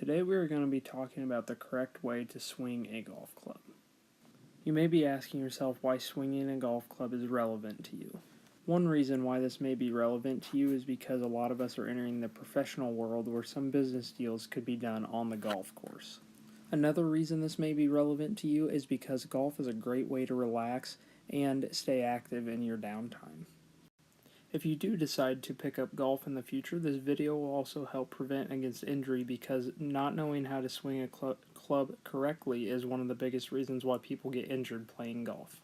Today we are going to be talking about the correct way to swing a golf club. You may be asking yourself why swinging a golf club is relevant to you. One reason why this may be relevant to you is because a lot of us are entering the professional world where some business deals could be done on the golf course. Another reason this may be relevant to you is because golf is a great way to relax and stay active in your downtime. If you do decide to pick up golf in the future, this video will also help prevent against injury because not knowing how to swing a club correctly is one of the biggest reasons why people get injured playing golf.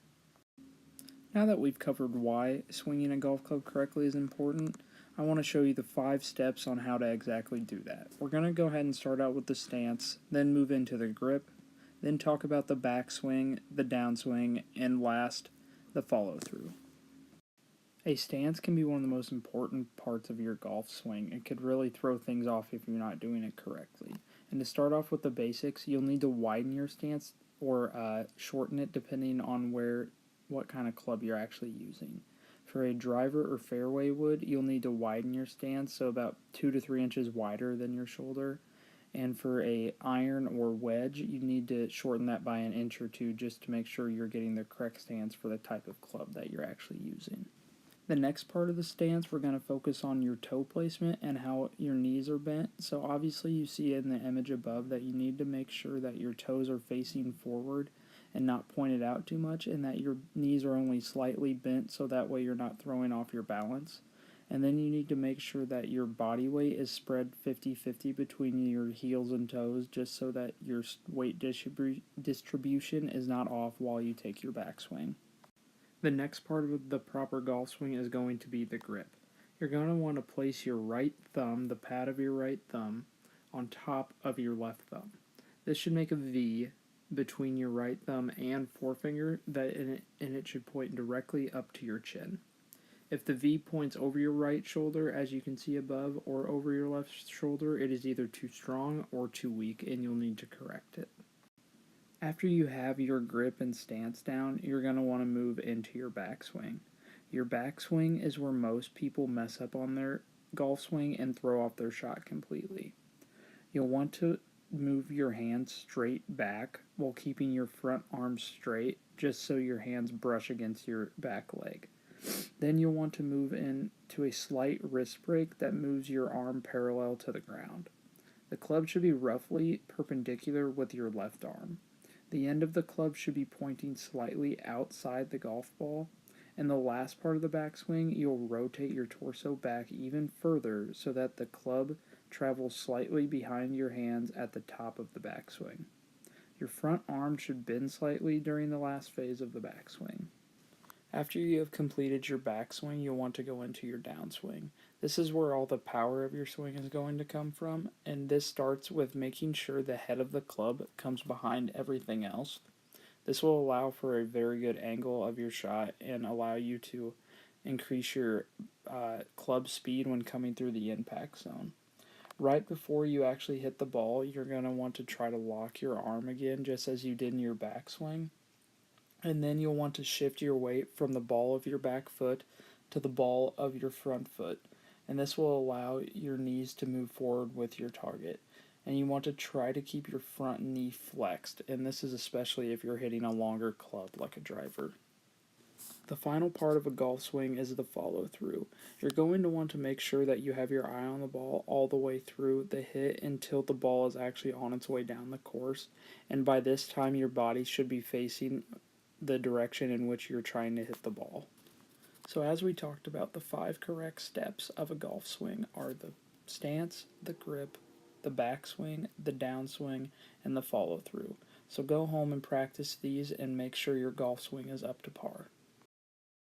Now that we've covered why swinging a golf club correctly is important, I want to show you the 5 steps on how to exactly do that. We're going to go ahead and start out with the stance, then move into the grip, then talk about the backswing, the downswing, and last, the follow-through. A stance can be one of the most important parts of your golf swing. It could really throw things off if you're not doing it correctly. And to start off with the basics, you'll need to widen your stance or shorten it depending on what kind of club you're actually using. For a driver or fairway wood, you'll need to widen your stance, so about 2 to 3 inches wider than your shoulder. And for a iron or wedge, you need to shorten that by an inch or two just to make sure you're getting the correct stance for the type of club that you're actually using. The next part of the stance, we're going to focus on your toe placement and how your knees are bent. So obviously you see in the image above that you need to make sure that your toes are facing forward and not pointed out too much, and that your knees are only slightly bent so that way you're not throwing off your balance. And then you need to make sure that your body weight is spread 50-50 between your heels and toes, just so that your weight distribution is not off while you take your backswing. The next part of the proper golf swing is going to be the grip. You're going to want to place your right thumb, the pad of your right thumb, on top of your left thumb. This should make a V between your right thumb and forefinger, and it should point directly up to your chin. If the V points over your right shoulder, as you can see above, or over your left shoulder, it is either too strong or too weak, and you'll need to correct it. After you have your grip and stance down, you're going to want to move into your backswing. Your backswing is where most people mess up on their golf swing and throw off their shot completely. You'll want to move your hands straight back while keeping your front arms straight, just so your hands brush against your back leg. Then you'll want to move into a slight wrist break that moves your arm parallel to the ground. The club should be roughly perpendicular with your left arm. The end of the club should be pointing slightly outside the golf ball. In the last part of the backswing, you'll rotate your torso back even further so that the club travels slightly behind your hands at the top of the backswing. Your front arm should bend slightly during the last phase of the backswing. After you have completed your backswing, you'll want to go into your downswing. This is where all the power of your swing is going to come from, and this starts with making sure the head of the club comes behind everything else. This will allow for a very good angle of your shot and allow you to increase your club speed when coming through the impact zone. Right before you actually hit the ball, you're going to want to try to lock your arm again, just as you did in your backswing. And then you'll want to shift your weight from the ball of your back foot to the ball of your front foot. And this will allow your knees to move forward with your target. And you want to try to keep your front knee flexed. And this is especially if you're hitting a longer club like a driver. The final part of a golf swing is the follow-through. You're going to want to make sure that you have your eye on the ball all the way through the hit until the ball is actually on its way down the course. And by this time, your body should be facing the direction in which you're trying to hit the ball. So as we talked about, the 5 correct steps of a golf swing are the stance, the grip, the backswing, the downswing, and the follow-through. So go home and practice these and make sure your golf swing is up to par.